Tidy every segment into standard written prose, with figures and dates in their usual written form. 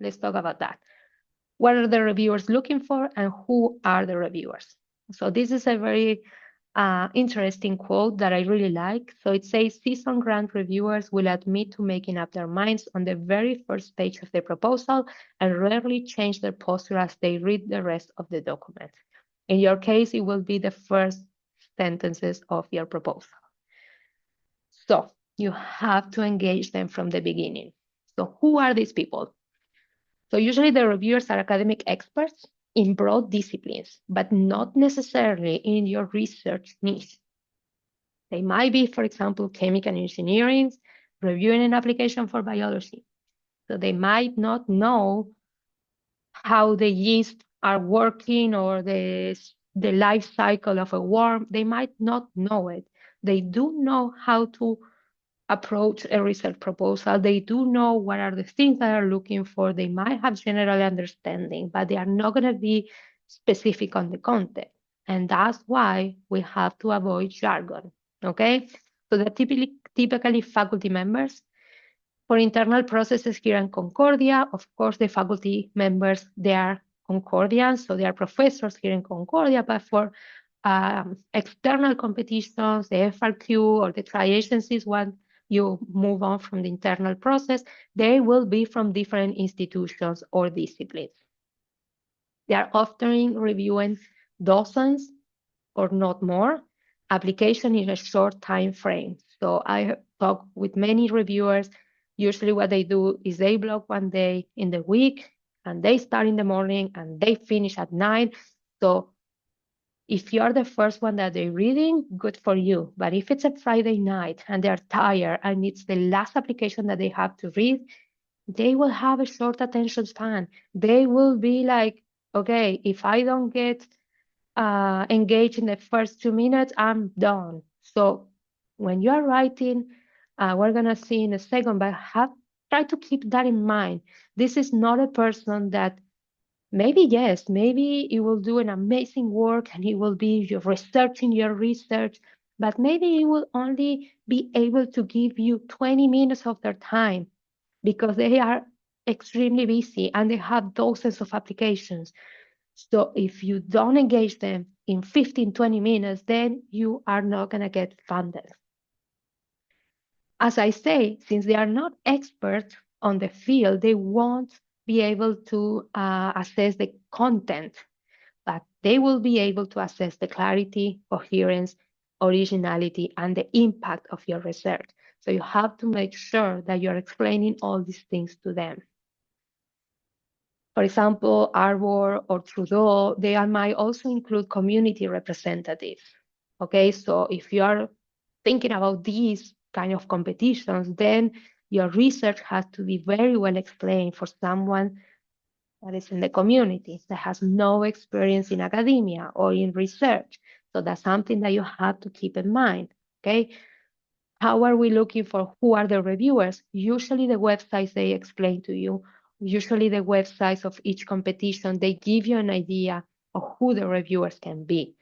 let's talk about that. What are the reviewers looking for and who are the reviewers? So this is a very interesting quote that I really like. So it says, seasoned grant reviewers will admit to making up their minds on the very first page of the proposal and rarely change their posture as they read the rest of the document. In your case, it will be the first sentences of your proposal. So you have to engage them from the beginning. So who are these people? So usually the reviewers are academic experts in broad disciplines, but not necessarily in your research niche. They might be, for example, chemical engineering, reviewing an application for biology. So they might not know how the yeast are working or the life cycle of a worm. They might not know it. They do know how to approach a research proposal. They do know what are the things that are looking for. They might have general understanding, but they are not going to be specific on the content. And that's why we have to avoid jargon, okay? So they're typically faculty members. For internal processes here in Concordia, of course, the faculty members, they are Concordians, so they are professors here in Concordia, but for external competitions, the FRQ or the tri-agencies, when you move on from the internal process, they will be from different institutions or disciplines. They are often reviewing dozens or not more application in a short time frame. So I talk with many reviewers. Usually what they do is they block one day in the week and they start in the morning and they finish at 9. So if you're the first one that they're reading, good for you. But if it's a Friday night and they're tired and it's the last application that they have to read, they will have a short attention span. They will be like, okay, if I don't get engaged in the first 2 minutes, I'm done. So when you're writing, we're going to see in a second, but try to keep that in mind. This is not a person that maybe, yes, maybe it will do an amazing work and it will be researching your research, but maybe it will only be able to give you 20 minutes of their time because they are extremely busy and they have dozens of applications. So if you don't engage them in 15, 20 minutes, then you are not going to get funded. As I say, since they are not experts on the field, they won't be able to assess the content, but they will be able to assess the clarity, coherence, originality, and the impact of your research. So you have to make sure that you're explaining all these things to them. For example, Arbor or Trudeau, they might also include community representatives. Okay, so if you are thinking about these kind of competitions, then your research has to be very well explained for someone that is in the community, that has no experience in academia or in research. So that's something that you have to keep in mind, okay? How are we looking for who are the reviewers? Usually the websites they explain to you, usually the websites of each competition, they give you an idea of who the reviewers can be.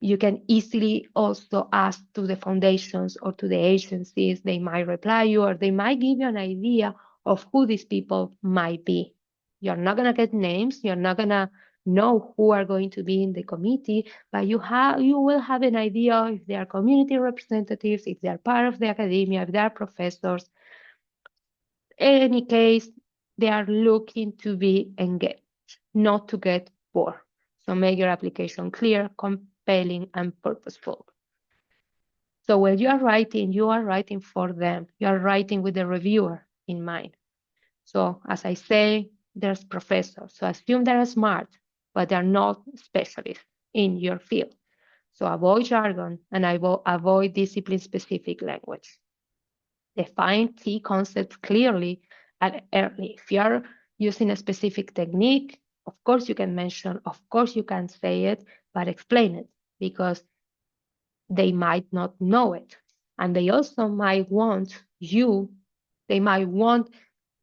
You can easily also ask to the foundations or to the agencies, they might reply you or they might give you an idea of who these people might be. You're not going to get names, you're not going to know who are going to be in the committee, but you will have an idea if they are community representatives, if they are part of the academia, if they are professors. In any case, they are looking to be engaged, not to get bored. So make your application clear, compelling, and purposeful. So when you are writing for them. You are writing with the reviewer in mind. So as I say, there's professors. So assume they're smart, but they're not specialists in your field. So avoid jargon and avoid discipline-specific language. Define key concepts clearly and early. If you're using a specific technique, of course you can mention, of course you can say it, but explain it because they might not know it. And they also might want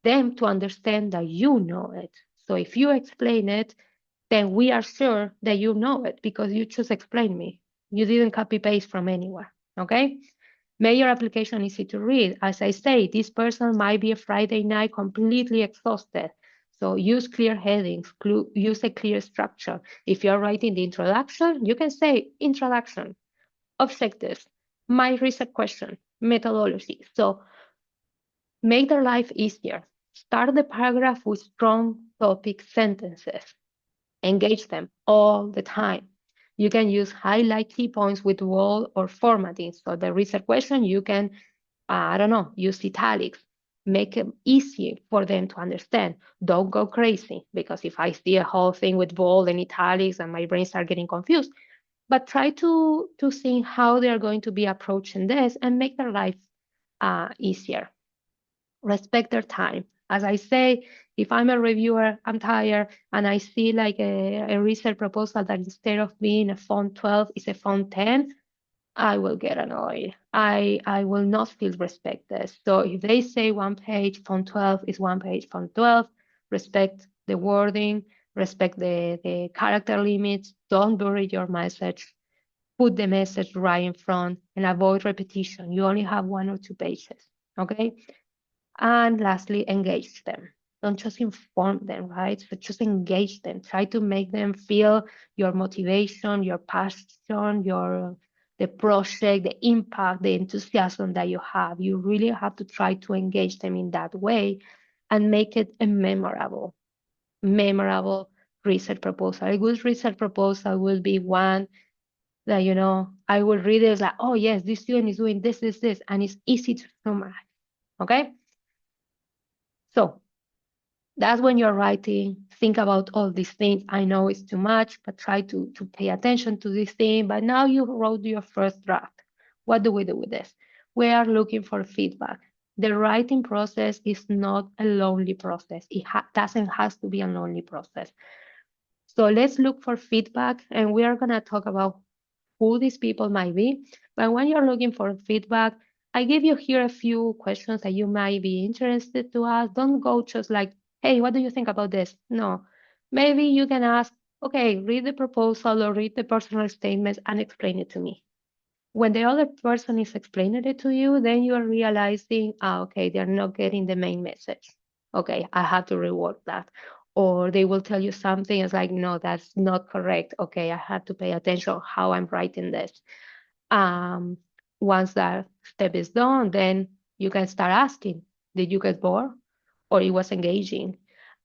them to understand that you know it. So if you explain it, then we are sure that you know it because you just explained me. You didn't copy paste from anywhere, okay? Make your application easy to read. As I say, this person might be a Friday night completely exhausted. So use clear headings, use a clear structure. If you're writing the introduction, you can say introduction, objectives, my research question, methodology. So make their life easier. Start the paragraph with strong topic sentences. Engage them all the time. You can use highlight key points with bold or formatting. So the research question, you can, I don't know, use italics. Make it easy for them to understand. Don't go crazy, because if I see a whole thing with bold and italics and my brain starts getting confused, but try to think how they're going to be approaching this and make their life easier. Respect their time. As I say, if I'm a reviewer, I'm tired, and I see like a research proposal that instead of being a font 12 is a font 10, I will get annoyed. I will not feel respected. So if they say one page, font 12 is one page, font 12, respect the wording, respect the character limits, don't bury your message. Put the message right in front and avoid repetition. You only have 1 or 2 pages, okay? And lastly, engage them. Don't just inform them, right? But just engage them. Try to make them feel your motivation, your passion, the project, the impact, the enthusiasm that you have. You really have to try to engage them in that way and make it a memorable research proposal. A good research proposal will be one that, I will read it like, oh yes, this student is doing this, and it's easy to summarize, okay? So that's when you're writing, think about all these things. I know it's too much, but try to pay attention to this thing. But now you wrote your first draft. What do we do with this? We are looking for feedback. The writing process is not a lonely process. It doesn't have to be a lonely process. So let's look for feedback, and we are going to talk about who these people might be. But when you're looking for feedback, I give you here a few questions that you might be interested to ask. Don't go just like, hey, what do you think about this? No, maybe you can ask, okay, read the proposal or read the personal statements and explain it to me. When the other person is explaining it to you, then you are realizing, okay, they're not getting the main message. Okay, I have to rework that. Or they will tell you something, it's like, no, that's not correct. Okay, I have to pay attention how I'm writing this. Um, Once that step is done, then you can start asking, did you get bored? Or it was engaging?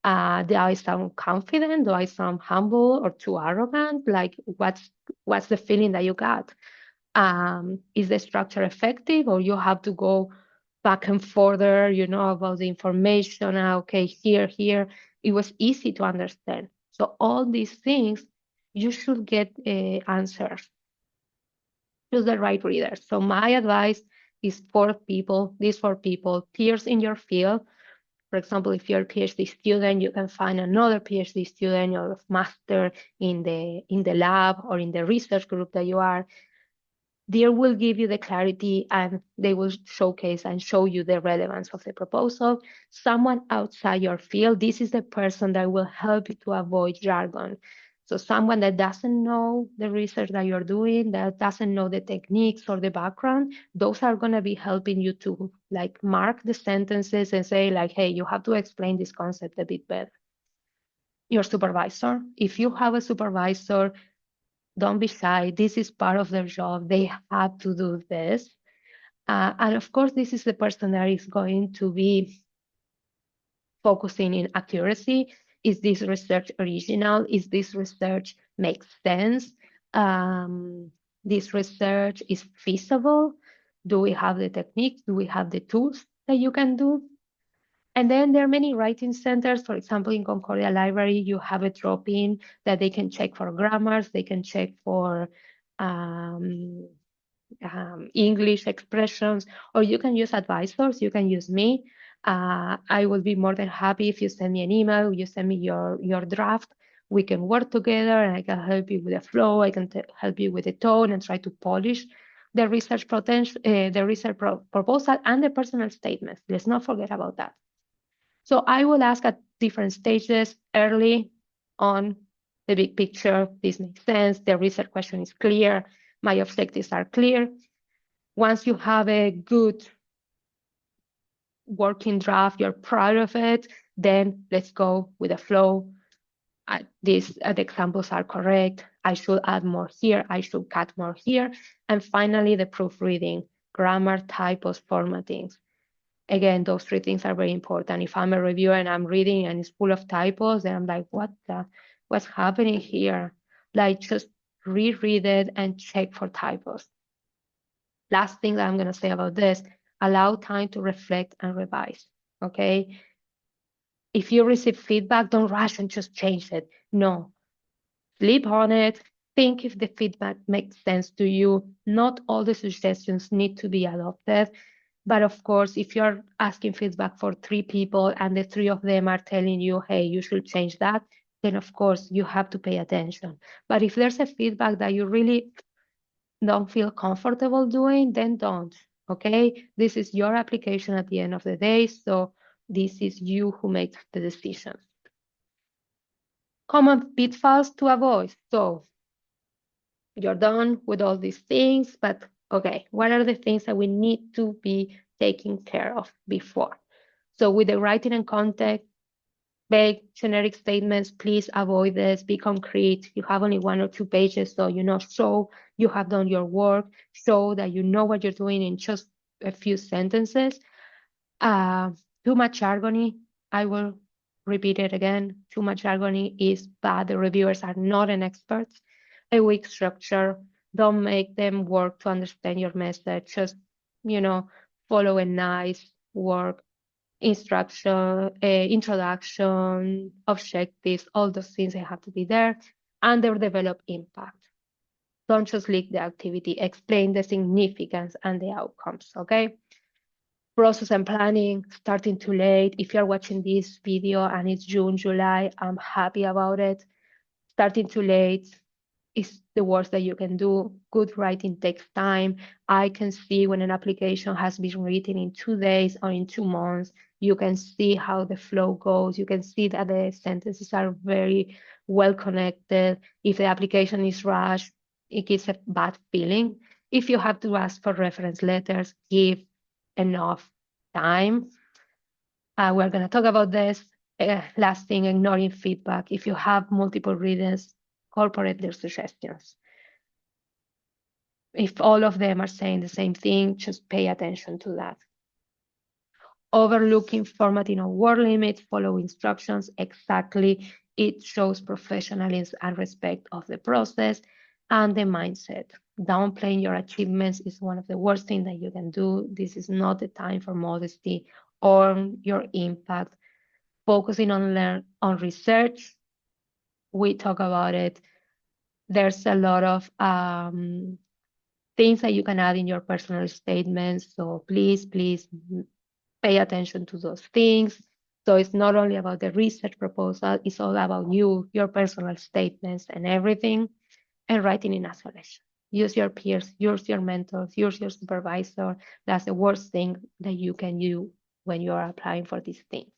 Do I sound confident? Do I sound humble or too arrogant? Like, what's the feeling that you got? Is the structure effective, or you have to go back and further, about the information? Okay, here, it was easy to understand. So all these things, you should get answers. Choose the right readers. So my advice is these 4 people, peers in your field. For example, if you're a PhD student, you can find another PhD student or master in the lab or in the research group that you are. They will give you the clarity, and they will showcase and show you the relevance of the proposal. Someone outside your field, this is the person that will help you to avoid jargon. So someone that doesn't know the research that you're doing, that doesn't know the techniques or the background, those are going to be helping you to like mark the sentences and say like, hey, you have to explain this concept a bit better. Your supervisor, if you have a supervisor, don't be shy. This is part of their job. They have to do this. And of course, this is the person that is going to be focusing in accuracy. Is this research original? Is this research make sense? This research is feasible? Do we have the techniques? Do we have the tools that you can do? And then there are many writing centers. For example, in Concordia Library, you have a drop-in that they can check for grammars, they can check for English expressions, or you can use advisors, you can use me. I will be more than happy if you send me an email, you send me your draft, we can work together and I can help you with the flow, I can help you with the tone and try to polish the research potential, the research proposal and the personal statements. Let's not forget about that. So I will ask at different stages early on the big picture. This makes sense. The research question is clear. My objectives are clear. Once you have a good working draft, you're proud of it, then let's go with the flow. The examples are correct. I should add more here. I should cut more here. And finally, the proofreading, grammar, typos, formatting. Again, those three things are very important. If I'm a reviewer and I'm reading and it's full of typos, then I'm like, what's happening here? Like, just reread it and check for typos. Last thing that I'm going to say about this, allow time to reflect and revise, okay? If you receive feedback, don't rush and just change it. No, sleep on it. Think if the feedback makes sense to you. Not all the suggestions need to be adopted. But of course, if you're asking feedback for 3 people and the 3 of them are telling you, hey, you should change that, then of course you have to pay attention. But if there's a feedback that you really don't feel comfortable doing, then don't. Okay? This is your application at the end of the day. So this is you who makes the decisions. Common pitfalls to avoid. So you're done with all these things, but okay, what are the things that we need to be taking care of before? So with the writing and content, vague generic statements, please avoid this. Be concrete. You have only 1 or 2 pages, so show you have done your work, show that you know what you're doing in just a few sentences. Too much jargony, I will repeat it again. Too much jargony is bad. The reviewers are not an expert. A weak structure, don't make them work to understand your message. Just, follow a nice work instruction, introduction, objectives, all those things that have to be there. Underdevelop impact. Don't just leak the activity, explain the significance and the outcomes, okay? Process and planning, starting too late. If you're watching this video and it's June, July, I'm happy about it. Starting too late is the worst that you can do. Good writing takes time. I can see when an application has been written in 2 days or in 2 months, you can see how the flow goes. You can see that the sentences are very well connected. If the application is rushed, it gives a bad feeling. If you have to ask for reference letters, give enough time. We're going to talk about this. Last thing, ignoring feedback. If you have multiple readers, incorporate their suggestions. If all of them are saying the same thing, just pay attention to that. Overlooking formatting or word limits, follow instructions exactly. It shows professionalism and respect of the process and the mindset. Downplaying your achievements is one of the worst things that you can do. This is not the time for modesty or your impact. Focusing on research. We talk about it. There's a lot of things that you can add in your personal statements. So please pay attention to those things. So it's not only about the research proposal, it's all about you, your personal statements and everything, and writing in isolation. Use your peers, use your mentors, use your supervisor. That's the worst thing that you can do when you are applying for these things.